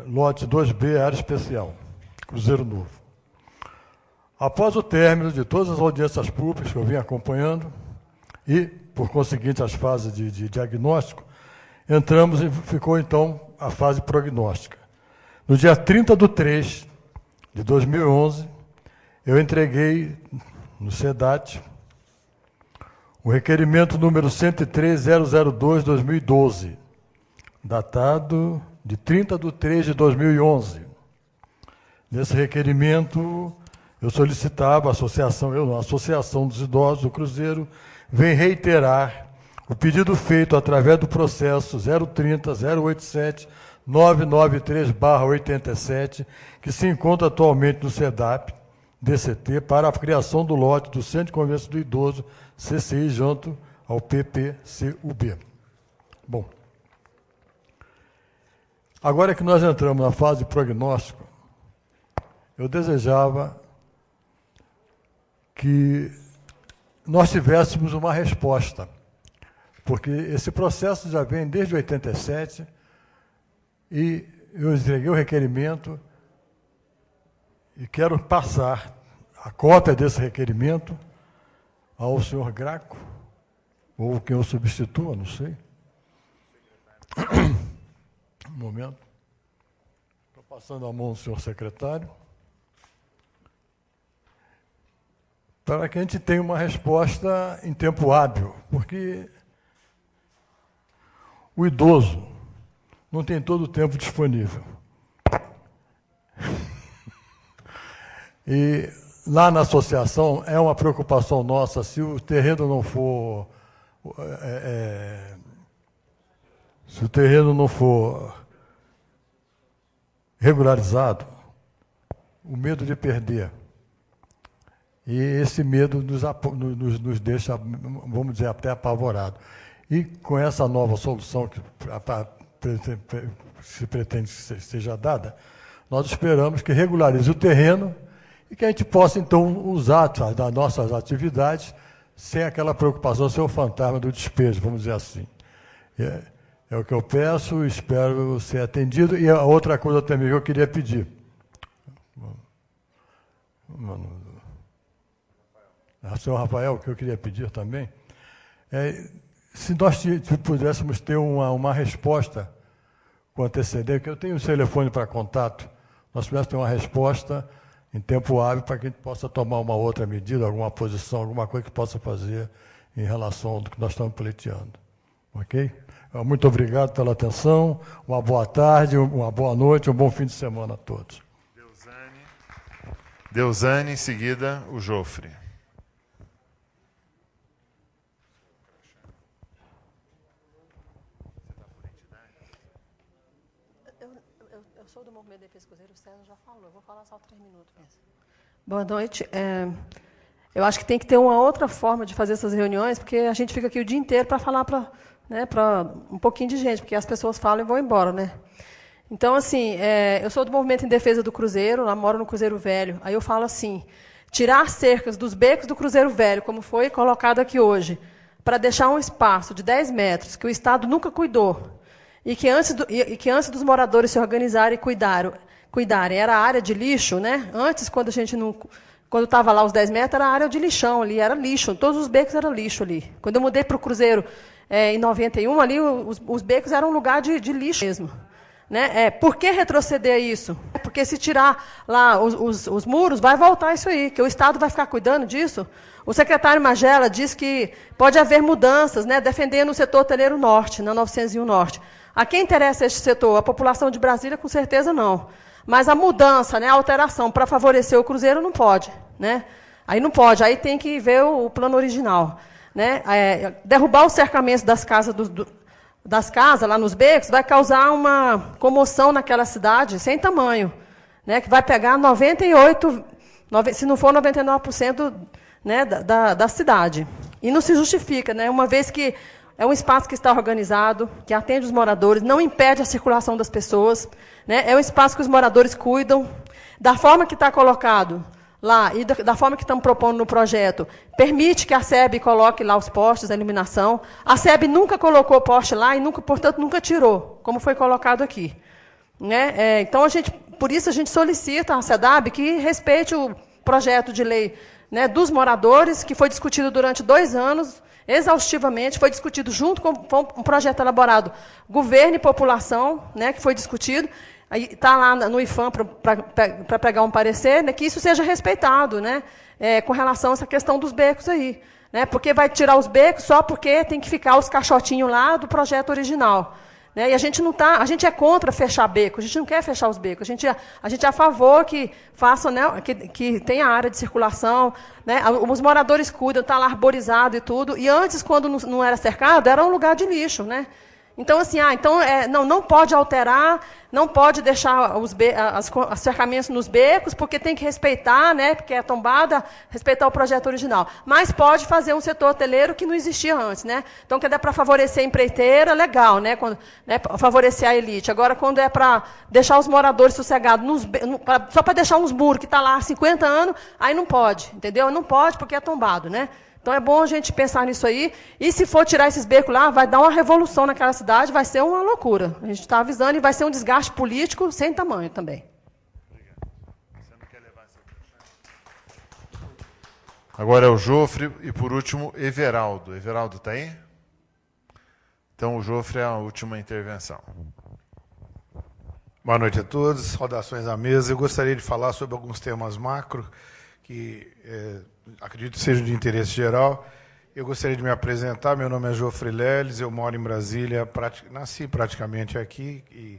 lote 2B, área especial, Cruzeiro Novo. Após o término de todas as audiências públicas que eu vim acompanhando, e, por conseguinte, as fases de diagnóstico, entramos e ficou, então, a fase prognóstica. No dia 30/3 de 2011, eu entreguei no SEDAT o requerimento número 103.002/2012, datado de 30/3 de 2011. Nesse requerimento, eu solicitava a Associação dos Idosos do Cruzeiro vem reiterar o pedido feito através do processo 030-087-993/87, que se encontra atualmente no SEDAP, DCT, para a criação do lote do Centro de Convivência do Idoso, CCI, junto ao PPCUB. Bom, agora que nós entramos na fase de prognóstico, eu desejava que nós tivéssemos uma resposta, porque esse processo já vem desde 87 e eu entreguei o requerimento e quero passar a cópia desse requerimento ao senhor Graco, ou quem o substitua, não sei. Um momento. Estou passando a mão ao senhor secretário. Para que a gente tenha uma resposta em tempo hábil, porque o idoso não tem todo o tempo disponível. E lá na associação é uma preocupação nossa, se o terreno não for regularizado, o medo de perder. E esse medo nos deixa, vamos dizer, até apavorado. E com essa nova solução que se pretende que seja dada, nós esperamos que regularize o terreno e que a gente possa, então, usar das nossas atividades sem aquela preocupação, sem o fantasma do despejo, vamos dizer assim. É o que eu peço, espero ser atendido. E a outra coisa também que eu queria pedir. Senhor Rafael, o que eu queria pedir também, se nós pudéssemos ter uma resposta com antecedência, que eu tenho o telefone para contato, nós pudéssemos ter uma resposta em tempo hábil para que a gente possa tomar uma outra medida, alguma posição, alguma coisa que possa fazer em relação ao que nós estamos pleiteando. Ok? Muito obrigado pela atenção, uma boa tarde, uma boa noite, um bom fim de semana a todos.
Deusane, em seguida, o Jofre.
Eu sou do Movimento de Defesa do Cruzeiro, o César já falou, eu vou falar só 3 minutos mesmo. Boa noite. Eu acho que tem que ter uma outra forma de fazer essas reuniões, porque a gente fica aqui o dia inteiro para falar para um pouquinho de gente, porque as pessoas falam e vão embora, né? Então, assim, eu sou do Movimento em Defesa do Cruzeiro, lá moro no Cruzeiro Velho. Aí eu falo assim, tirar cercas dos becos do Cruzeiro Velho, como foi colocado aqui hoje, para deixar um espaço de 10 metros, que o Estado nunca cuidou, e que antes dos moradores se organizarem e cuidarem, era a área de lixo, né? Antes, quando estava lá os 10 metros, era a área de lixão ali, era lixo, todos os becos eram lixo ali. Quando eu mudei para o Cruzeiro em 91, ali os becos eram um lugar de lixo mesmo. Né? Por que retroceder isso? Porque se tirar lá os muros, vai voltar isso aí, que o Estado vai ficar cuidando disso. O secretário Magela diz que pode haver mudanças, né, defendendo o setor hoteleiro norte, na 901 Norte. A quem interessa este setor? A população de Brasília, com certeza não. Mas a mudança, né, a alteração para favorecer o Cruzeiro não pode. Né? Aí não pode, aí tem que ver o plano original. Né? Derrubar os cercamentos das casas lá nos becos vai causar uma comoção naquela cidade sem tamanho, né? Que vai pegar 98 se não for 99%, né, da cidade. E não se justifica, né, uma vez que é um espaço que está organizado, que atende os moradores, não impede a circulação das pessoas, né, é um espaço que os moradores cuidam, da forma que está colocado lá e da forma que estamos propondo no projeto, permite que a SEB coloque lá os postes, a iluminação. A SEB nunca colocou poste lá e, portanto, nunca tirou, como foi colocado aqui. Né? Então, por isso, a gente solicita à SEDAB que respeite o projeto de lei, né, dos moradores, que foi discutido durante 2 anos, exaustivamente, foi discutido junto com um projeto elaborado Governo e População, né, que foi discutido, está lá no IFAM para pegar um parecer, né, que isso seja respeitado, né, com relação a essa questão dos becos aí. Né, porque vai tirar os becos só porque tem que ficar os caixotinhos lá do projeto original. Né, e a gente é contra fechar beco, a gente não quer fechar os becos, a gente é a favor que façam, né, que tenha área de circulação, né, os moradores cuidam, está lá arborizado e tudo, e antes, quando não era cercado, era um lugar de lixo, né? Então, assim, não pode alterar, não pode deixar os cercamentos nos becos, porque tem que respeitar, né, porque é tombada, respeitar o projeto original. Mas pode fazer um setor hoteleiro que não existia antes, né? Então, quando é para favorecer a empreiteira, legal, né, favorecer a elite. Agora, quando é para deixar os moradores sossegados, só para deixar uns muros que está lá há 50 anos, aí não pode, entendeu? Não pode porque é tombado, né? Então, é bom a gente pensar nisso aí. E, se for tirar esses becos lá, vai dar uma revolução naquela cidade, vai ser uma loucura. A gente está avisando e vai ser um desgaste político sem tamanho também.
Agora é o Jofre e, por último, Everaldo. Everaldo está aí? Então, o Jofre é a última intervenção.
Boa noite a todos. Saudações à mesa. Eu gostaria de falar sobre alguns temas macro que acredito que sejam de interesse geral. Eu gostaria de me apresentar. Meu nome é Jofre Leles, eu moro em Brasília, nasci praticamente aqui e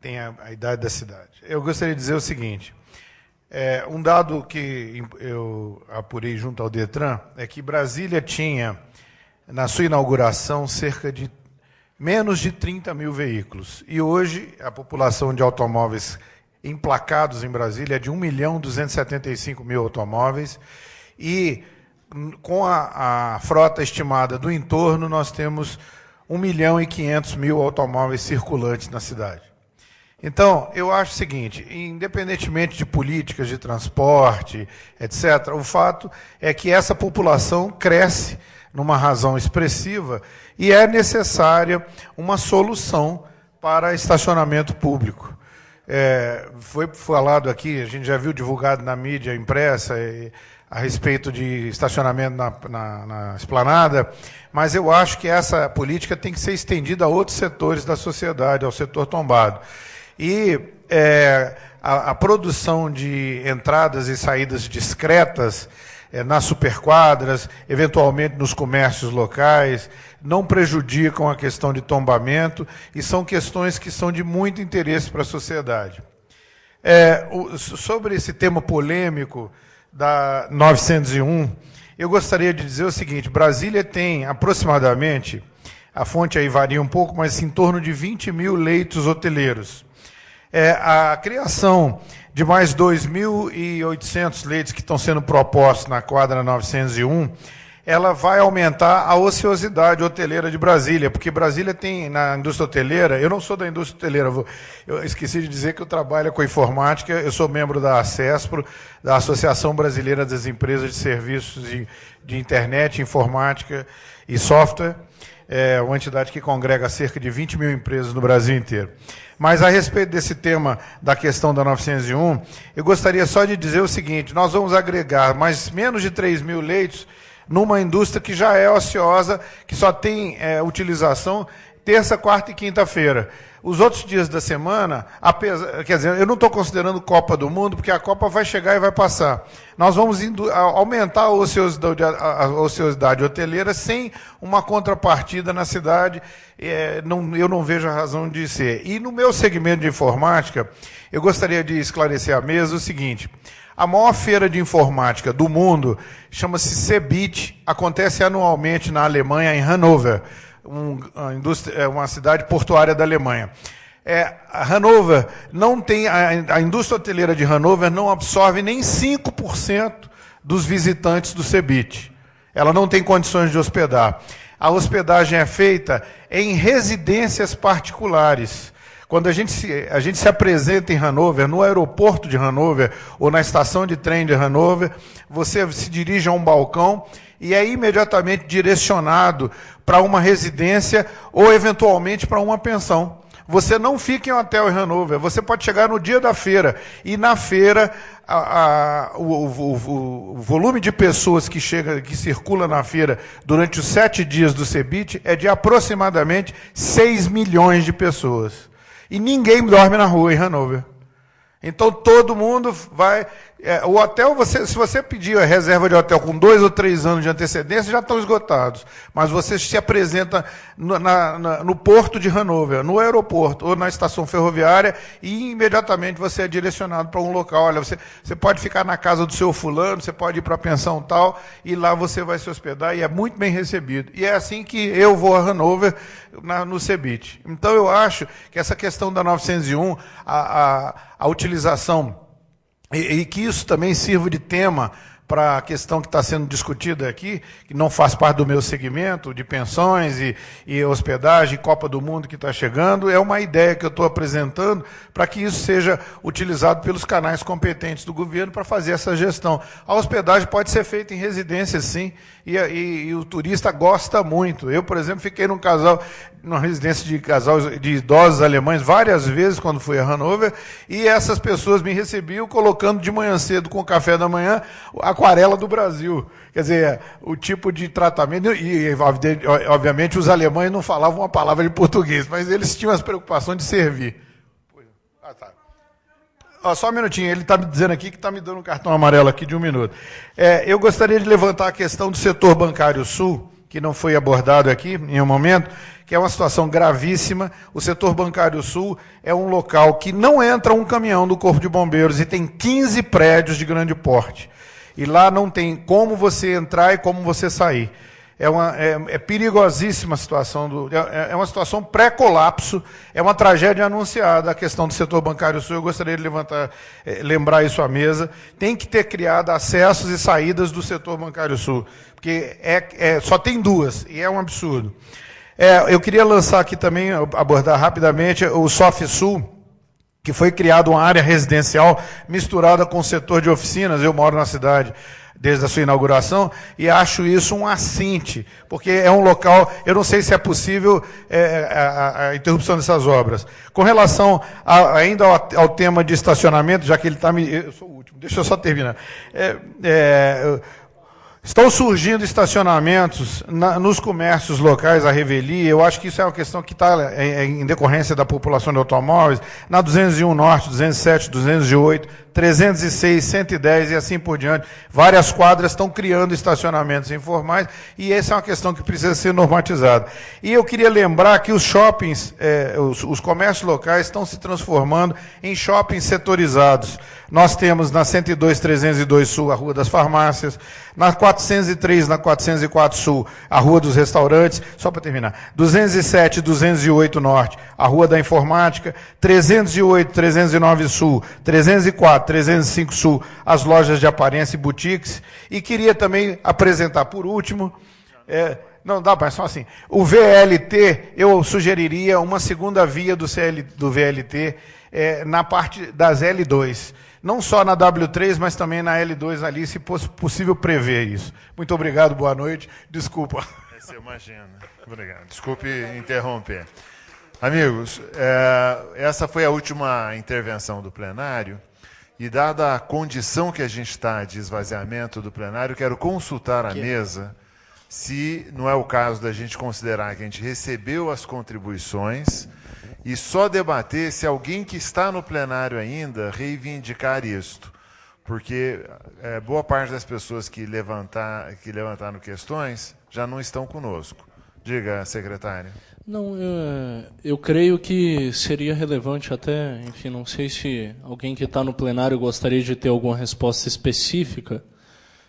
tenho a idade da cidade. Eu gostaria de dizer o seguinte, um dado que eu apurei junto ao DETRAN é que Brasília tinha, na sua inauguração, cerca de menos de 30 mil veículos. E hoje a população de automóveis emplacados em Brasília é de 1.275.000 automóveis e com a frota estimada do entorno nós temos 1.500.000 automóveis circulantes na cidade. Então, eu acho o seguinte, independentemente de políticas de transporte, etc., o fato é que essa população cresce numa razão expressiva e é necessária uma solução para estacionamento público. Foi falado aqui, a gente já viu divulgado na mídia impressa a respeito de estacionamento na esplanada, mas eu acho que essa política tem que ser estendida a outros setores da sociedade, ao setor tombado. E a produção de entradas e saídas discretas nas superquadras, eventualmente nos comércios locais, não prejudicam a questão de tombamento e são questões que são de muito interesse para a sociedade. Sobre esse tema polêmico da 901, eu gostaria de dizer o seguinte, Brasília tem aproximadamente, a fonte aí varia um pouco, mas em torno de 20 mil leitos hoteleiros. A criação de mais 2.800 leitos que estão sendo propostos na quadra 901, ela vai aumentar a ociosidade hoteleira de Brasília, porque Brasília tem, na indústria hoteleira, eu não sou da indústria hoteleira, eu esqueci de dizer que eu trabalho com informática, eu sou membro da ACESPRO, da Associação Brasileira das Empresas de Serviços de Internet, Informática e Software, uma entidade que congrega cerca de 20 mil empresas no Brasil inteiro. Mas, a respeito desse tema da questão da 901, eu gostaria só de dizer o seguinte, nós vamos agregar menos de 3 mil leitos numa indústria que já é ociosa, que só tem utilização terça, quarta e quinta-feira. Os outros dias da semana, quer dizer, eu não estou considerando Copa do Mundo, porque a Copa vai chegar e vai passar. Nós vamos aumentar a ociosidade hoteleira sem uma contrapartida na cidade, eu não vejo a razão de ser. E no meu segmento de informática, eu gostaria de esclarecer à mesa o seguinte, a maior feira de informática do mundo chama-se CeBIT, acontece anualmente na Alemanha, em Hannover, uma cidade portuária da Alemanha. A Hannover não tem, a indústria hoteleira de Hannover não absorve nem 5% dos visitantes do CEBIT. Ela não tem condições de hospedar. A hospedagem é feita em residências particulares. Quando a gente se apresenta em Hannover, no aeroporto de Hannover, ou na estação de trem de Hannover, você se dirige a um balcão e é imediatamente direcionado para uma residência ou, eventualmente, para uma pensão. Você não fica em um hotel em Hannover, você pode chegar no dia da feira, e na feira o volume de pessoas que circula na feira durante os 7 dias do CEBIT é de aproximadamente 6 milhões de pessoas. E ninguém dorme na rua em Hannover. Então todo mundo vai... o hotel, se você pedir a reserva de hotel com 2 ou 3 anos de antecedência, já estão esgotados. Mas você se apresenta no porto de Hannover, no aeroporto ou na estação ferroviária, e imediatamente você é direcionado para um local. Olha, você pode ficar na casa do seu fulano, você pode ir para a pensão tal, e lá você vai se hospedar, e é muito bem recebido. E é assim que eu vou a Hannover no CEBIT. Então eu acho que essa questão da 901, a utilização, e que isso também sirva de tema para a questão que está sendo discutida aqui, que não faz parte do meu segmento, de pensões e hospedagem, Copa do Mundo que está chegando, é uma ideia que eu estou apresentando para que isso seja utilizado pelos canais competentes do governo para fazer essa gestão. A hospedagem pode ser feita em residência, sim, e o turista gosta muito. Eu, por exemplo, fiquei numa residência de idosos alemães várias vezes quando fui a Hannover, e essas pessoas me recebiam colocando de manhã cedo, com o café da manhã, a aquarela do Brasil. Quer dizer, o tipo de tratamento, e obviamente os alemães não falavam uma palavra de português, mas eles tinham as preocupações de servir. Só um minutinho, ele está me dizendo aqui que está me dando um cartão amarelo aqui de 1 minuto. Eu gostaria de levantar a questão do setor bancário sul, que não foi abordado aqui em um momento, que é uma situação gravíssima. O setor bancário sul é um local que não entra um caminhão do Corpo de Bombeiros e tem 15 prédios de grande porte. E lá não tem como você entrar e como você sair. É perigosíssima a situação, é uma situação pré-colapso, é uma tragédia anunciada a questão do setor bancário sul. Eu gostaria de lembrar isso à mesa. Tem que ter criado acessos e saídas do setor bancário sul, porque só tem 2, e é um absurdo. Eu queria lançar aqui também, abordar rapidamente, o SOF-Sul, que foi criado uma área residencial misturada com o setor de oficinas. Eu moro na cidade desde a sua inauguração, e acho isso um assinte, porque é um local, eu não sei se é possível a interrupção dessas obras. Com relação ainda ao tema de estacionamento, já que ele está me... Eu sou o último, deixa eu só terminar. Estão surgindo estacionamentos nos comércios locais, a revelia. Eu acho que isso é uma questão que está em decorrência da população de automóveis. Na 201 Norte, 207, 208, 306, 110 e assim por diante. Várias quadras estão criando estacionamentos informais, e essa é uma questão que precisa ser normatizada. E eu queria lembrar que os shoppings, os comércios locais estão se transformando em shoppings setorizados. Nós temos na 102, 302 Sul, a Rua das Farmácias, na 403, na 404 Sul, a Rua dos Restaurantes, só para terminar, 207, 208 Norte, a Rua da Informática, 308, 309 Sul, 304, 305 Sul, as lojas de aparência e boutiques. E queria também apresentar, por último, não dá, mas só assim, o VLT, eu sugeriria uma segunda via do VLT na parte das L2. Não só na W3, mas também na L2 ali, se fosse possível prever isso. Muito obrigado, boa noite. Desculpa.
Você imagina. Obrigado. Desculpe interromper. Amigos, essa foi a última intervenção do plenário, e dada a condição que a gente está de esvaziamento do plenário, quero consultar a mesa se não é o caso da gente considerar que a gente recebeu as contribuições e só debater se alguém que está no plenário ainda reivindicar isto. Porque boa parte das pessoas que levantaram questões já não estão conosco. Diga, secretário.
Não, eu creio que seria relevante até, enfim, não sei se alguém que está no plenário gostaria de ter alguma resposta específica,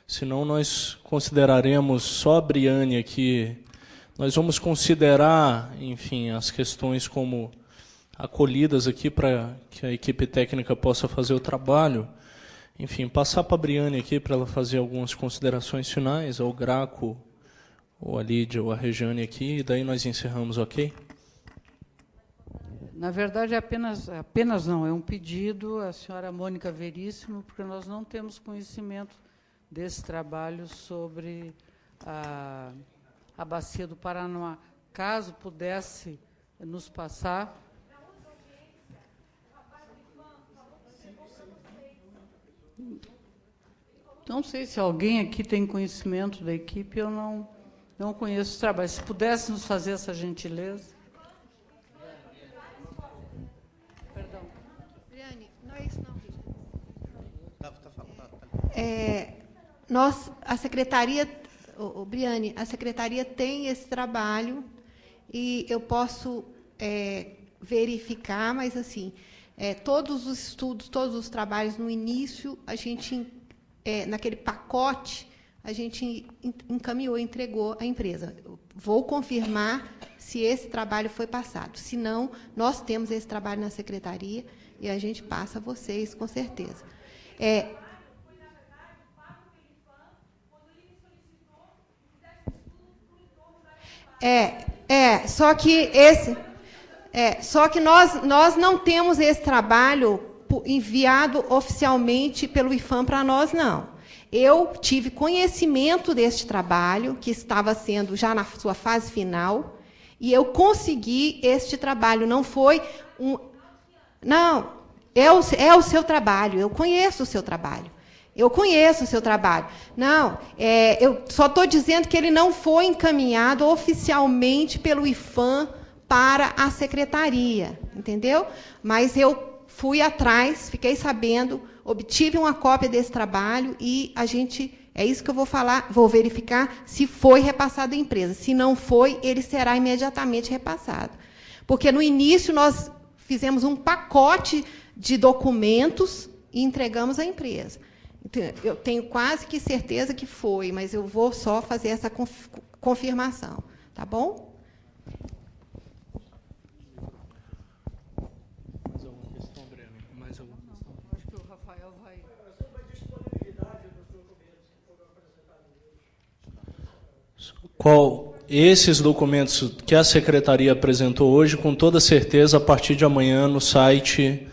senão nós consideraremos só a Briane aqui, nós vamos considerar, enfim, as questões como acolhidas aqui para que a equipe técnica possa fazer o trabalho. Enfim, passar para a Briane aqui para ela fazer algumas considerações finais, ao Graco, ou a Lídia, ou a Regiane aqui, e daí nós encerramos, ok?
Na verdade, apenas não, é um pedido à senhora Mônica Veríssimo, porque nós não temos conhecimento desse trabalho sobre a Bacia do Paraná. Caso pudesse nos passar... Não sei se alguém aqui tem conhecimento da equipe, eu não conheço o trabalho. Se pudesse nos fazer essa gentileza. Perdão.
Briane, não é isso não. A secretaria, Briane, a secretaria tem esse trabalho e eu posso verificar, mas assim, todos os estudos, todos os trabalhos no início, a gente naquele pacote, a gente encaminhou, entregou à empresa. Eu vou confirmar se esse trabalho foi passado. Se não, nós temos esse trabalho na secretaria e a gente passa a vocês, com certeza. Só que nós não temos esse trabalho enviado oficialmente pelo IPHAN para nós, não. Eu tive conhecimento deste trabalho, que estava sendo já na sua fase final, e eu consegui este trabalho. Não foi um... Não, é o seu trabalho, eu conheço o seu trabalho. Eu conheço o seu trabalho. Não, eu só estou dizendo que ele não foi encaminhado oficialmente pelo IPHAN para a secretaria, entendeu? Mas eu fui atrás, fiquei sabendo, obtive uma cópia desse trabalho e a gente, é isso que eu vou falar, vou verificar se foi repassado à empresa. Se não foi, ele será imediatamente repassado. Porque no início nós fizemos um pacote de documentos e entregamos à empresa. Então, eu tenho quase que certeza que foi, mas eu vou só fazer essa confirmação. Tá bom?
Mais alguma questão, Breno? Mais alguma questão?
Acho que o Rafael vai...
Esses documentos que a secretaria apresentou hoje, com toda certeza, a partir de amanhã, no site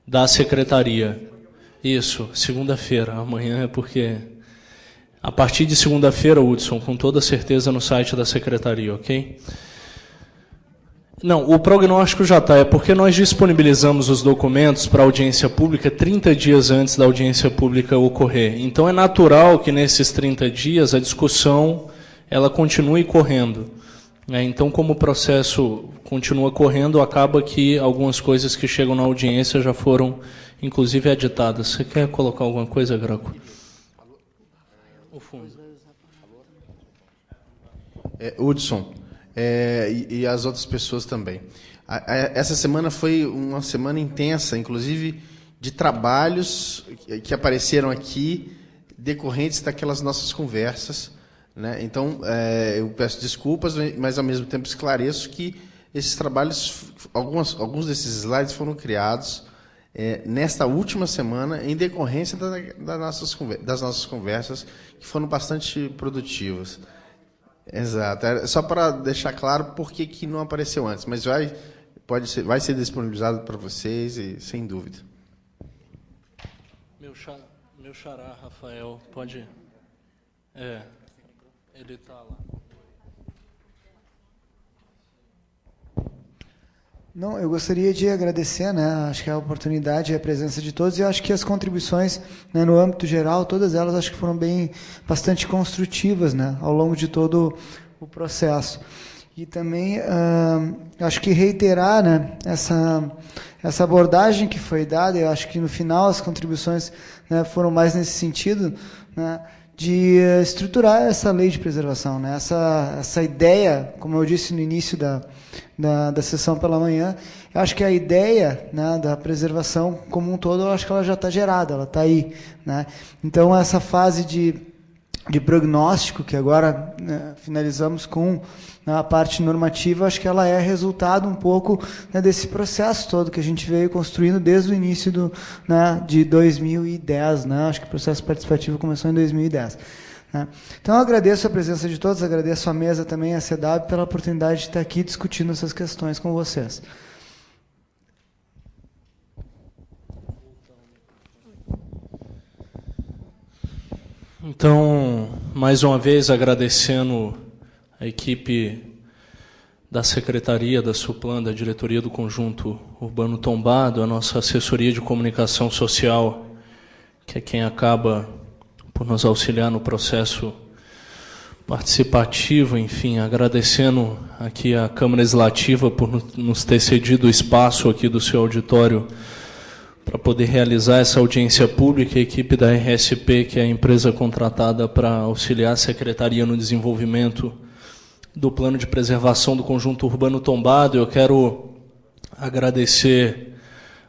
da secretaria. Isso, segunda-feira. Amanhã é porque... A partir de segunda-feira, Hudson, com toda certeza, no site da secretaria, ok? Não, o prognóstico já está. É porque nós disponibilizamos os documentos para audiência pública 30 dias antes da audiência pública ocorrer. Então, é natural que, nesses 30 dias, a discussão ela continue correndo. Então, como o processo continua correndo, acaba que algumas coisas que chegam na audiência já foram, inclusive, editadas. Você quer colocar alguma coisa, Graco? O fundo.
Hudson, e as outras pessoas também. Essa semana foi uma semana intensa, inclusive de trabalhos que apareceram aqui, decorrentes daquelas nossas conversas. Né? Então, eu peço desculpas, mas, ao mesmo tempo, esclareço que esses trabalhos, alguns desses slides foram criados nesta última semana, em decorrência das nossas conversas, que foram bastante produtivas. Exato. Só para deixar claro por que não apareceu antes, mas vai ser disponibilizado para vocês, e, sem dúvida.
Meu xará, Rafael, pode... Ele está lá.
Não, eu gostaria de agradecer, né, acho que a oportunidade e a presença de todos, e acho que as contribuições, né, no âmbito geral, todas elas acho que foram bastante construtivas, né, ao longo de todo o processo. E também acho que reiterar, né, essa abordagem que foi dada, eu acho que no final as contribuições, né, foram mais nesse sentido, né, de estruturar essa lei de preservação, né? Essa ideia, como eu disse no início da sessão pela manhã, eu acho que a ideia, né, da preservação como um todo, eu acho que ela já está gerada, ela está aí, né? Então, essa fase de de prognóstico, que agora, né, finalizamos com a parte normativa, acho que ela é resultado um pouco, né, desse processo todo que a gente veio construindo desde o início de 2010. Né? Acho que o processo participativo começou em 2010. Né? Então, eu agradeço a presença de todos, agradeço a mesa também, a CEDAB, pela oportunidade de estar aqui discutindo essas questões com vocês.
Então, mais uma vez, agradecendo a equipe da Secretaria da Suplan, da Diretoria do Conjunto Urbano Tombado, a nossa assessoria de comunicação social, que é quem acaba por nos auxiliar no processo participativo, enfim, agradecendo aqui a Câmara Legislativa por nos ter cedido o espaço aqui do seu auditório para poder realizar essa audiência pública, a equipe da RSP, que é a empresa contratada para auxiliar a Secretaria no desenvolvimento do Plano de Preservação do Conjunto Urbano Tombado. Eu quero agradecer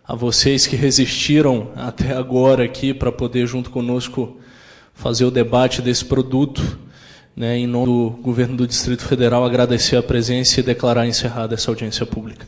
a vocês que resistiram até agora aqui para poder, junto conosco, fazer o debate desse produto. Né, em nome do Governo do Distrito Federal, agradecer a presença e declarar encerrada essa audiência pública.